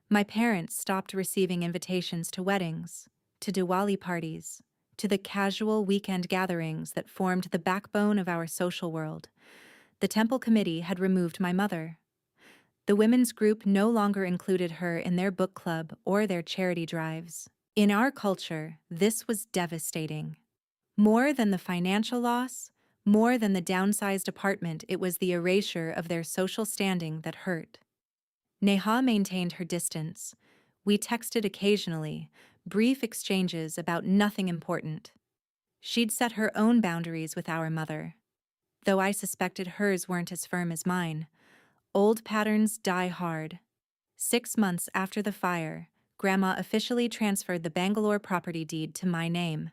My parents stopped receiving invitations to weddings, to Diwali parties, to the casual weekend gatherings that formed the backbone of our social world. The temple committee had removed my mother. The women's group no longer included her in their book club or their charity drives. In our culture, this was devastating. More than the financial loss, more than the downsized apartment, it was the erasure of their social standing that hurt. Neha maintained her distance. We texted occasionally, brief exchanges about nothing important. She'd set her own boundaries with our mother, though I suspected hers weren't as firm as mine. Old patterns die hard. 6 months after the fire, Grandma officially transferred the Bangalore property deed to my name.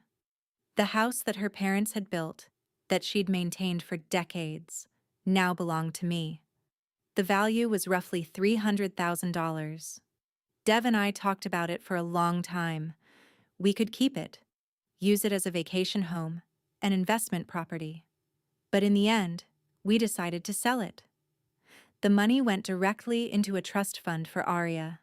The house that her parents had built, that she'd maintained for decades, now belonged to me. The value was roughly $300,000. Dev and I talked about it for a long time. We could keep it, use it as a vacation home, an investment property. But in the end, we decided to sell it. The money went directly into a trust fund for Arya.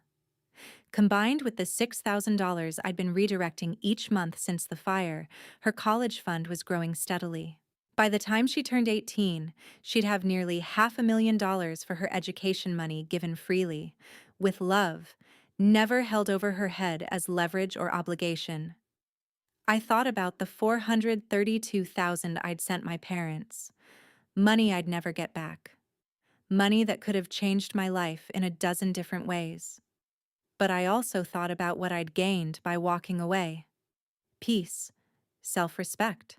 Combined with the $6,000 I'd been redirecting each month since the fire, her college fund was growing steadily. By the time she turned 18, she'd have nearly $500,000 for her education money given freely, with love, never held over her head as leverage or obligation. I thought about the $432,000 I'd sent my parents. Money I'd never get back. Money that could have changed my life in a dozen different ways. But I also thought about what I'd gained by walking away. Peace, self-respect,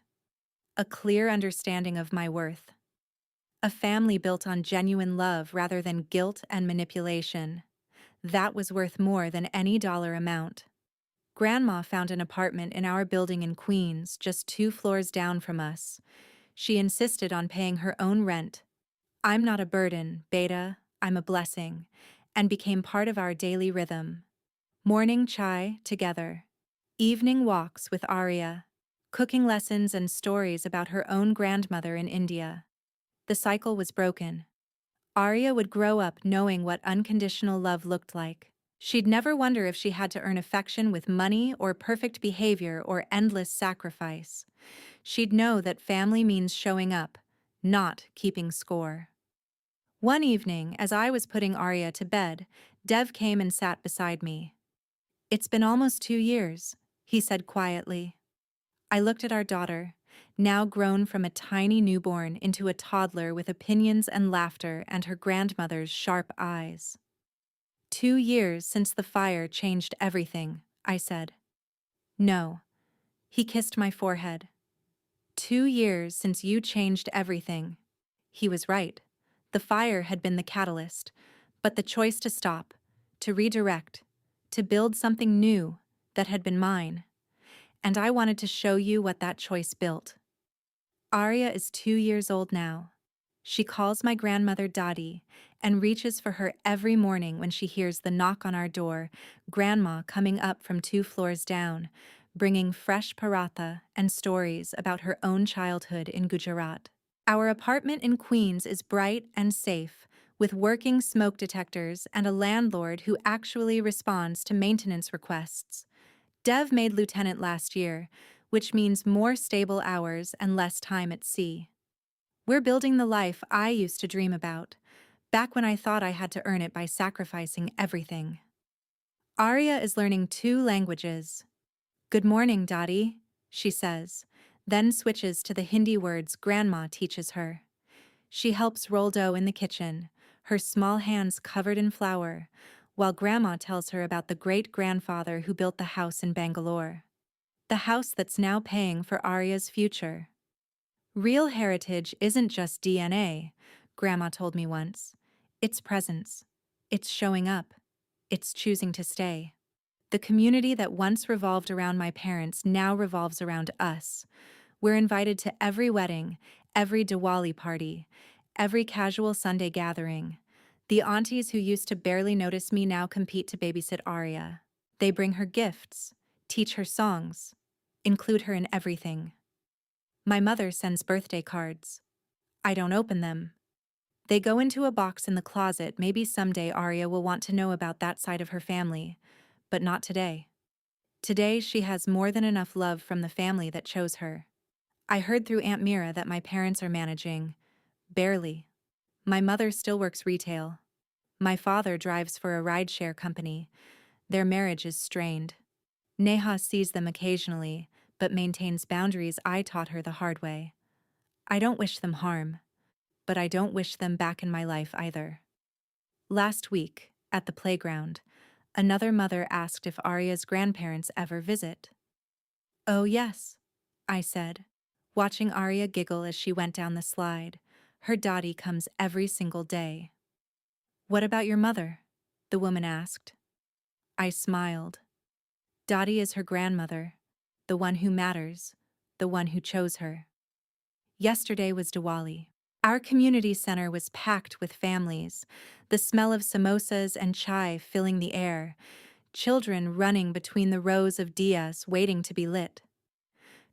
a clear understanding of my worth. A family built on genuine love rather than guilt and manipulation. That was worth more than any dollar amount. Grandma found an apartment in our building in Queens, just 2 floors down from us. She insisted on paying her own rent. "I'm not a burden, Beta, I'm a blessing," and became part of our daily rhythm. Morning chai together, evening walks with Arya, cooking lessons and stories about her own grandmother in India. The cycle was broken. Arya would grow up knowing what unconditional love looked like. She'd never wonder if she had to earn affection with money or perfect behavior or endless sacrifice. She'd know that family means showing up, not keeping score. One evening, as I was putting Arya to bed, Dev came and sat beside me. "It's been almost 2 years," he said quietly. I looked at our daughter, now grown from a tiny newborn into a toddler with opinions and laughter and her grandmother's sharp eyes. "2 years since the fire changed everything," I said. "No." He kissed my forehead. "2 years since you changed everything." He was right. The fire had been the catalyst, but the choice to stop, to redirect, to build something new that had been mine. And I wanted to show you what that choice built. Arya is 2 years old now. She calls my grandmother Dadi and reaches for her every morning when she hears the knock on our door, Grandma coming up from 2 floors down, bringing fresh paratha and stories about her own childhood in Gujarat. Our apartment in Queens is bright and safe, with working smoke detectors and a landlord who actually responds to maintenance requests. Dev made lieutenant last year, which means more stable hours and less time at sea. We're building the life I used to dream about, back when I thought I had to earn it by sacrificing everything. Arya is learning 2 languages. Good morning, Dottie, she says, then switches to the Hindi words Grandma teaches her. She helps roll dough in the kitchen, her small hands covered in flour, while Grandma tells her about the great-grandfather who built the house in Bangalore. The house that's now paying for Arya's future. Real heritage isn't just DNA, Grandma told me once. It's presence. It's showing up. It's choosing to stay. The community that once revolved around my parents now revolves around us. We're invited to every wedding, every Diwali party, every casual Sunday gathering. The aunties who used to barely notice me now compete to babysit Arya. They bring her gifts, teach her songs, include her in everything. My mother sends birthday cards. I don't open them. They go into a box in the closet. Maybe someday Arya will want to know about that side of her family, but not today. Today she has more than enough love from the family that chose her. I heard through Aunt Mira that my parents are managing. Barely. My mother still works retail. My father drives for a rideshare company. Their marriage is strained. Neha sees them occasionally, but maintains boundaries I taught her the hard way. I don't wish them harm, but I don't wish them back in my life either. Last week, at the playground, another mother asked if Arya's grandparents ever visit. Oh yes, I said, watching Arya giggle as she went down the slide. Her Dottie comes every single day. What about your mother? The woman asked. I smiled. Dottie is her grandmother, the one who matters, the one who chose her. Yesterday was Diwali. Our community center was packed with families, the smell of samosas and chai filling the air, children running between the rows of diyas waiting to be lit.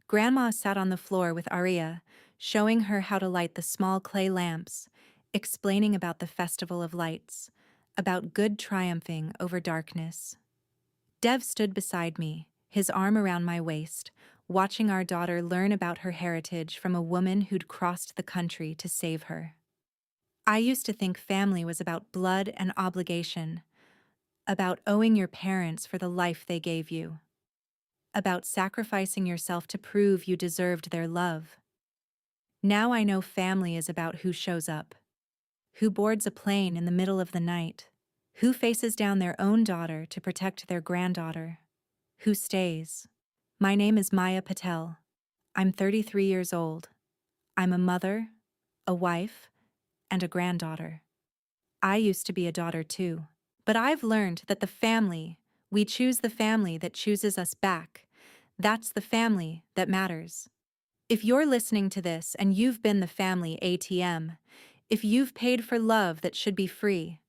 Grandma sat on the floor with Arya, showing her how to light the small clay lamps, explaining about the Festival of Lights, about good triumphing over darkness. Dev stood beside me, his arm around my waist, watching our daughter learn about her heritage from a woman who'd crossed the country to save her. I used to think family was about blood and obligation, about owing your parents for the life they gave you, about sacrificing yourself to prove you deserved their love. Now I know family is about who shows up, who boards a plane in the middle of the night, who faces down their own daughter to protect their granddaughter, who stays. My name is Maya Patel. I'm 33 years old. I'm a mother, a wife, and a granddaughter. I used to be a daughter too. But I've learned that we choose the family that chooses us back. That's the family that matters. If you're listening to this and you've been the family ATM, if you've paid for love that should be free,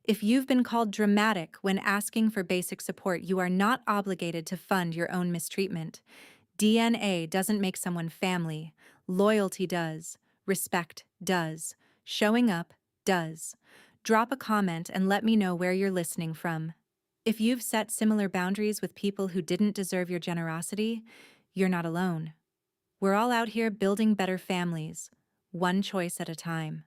if you've been called dramatic when asking for basic support, you are not obligated to fund your own mistreatment. DNA doesn't make someone family. Loyalty does. Respect does. Showing up does. Drop a comment and let me know where you're listening from. If you've set similar boundaries with people who didn't deserve your generosity, you're not alone. We're all out here building better families, one choice at a time.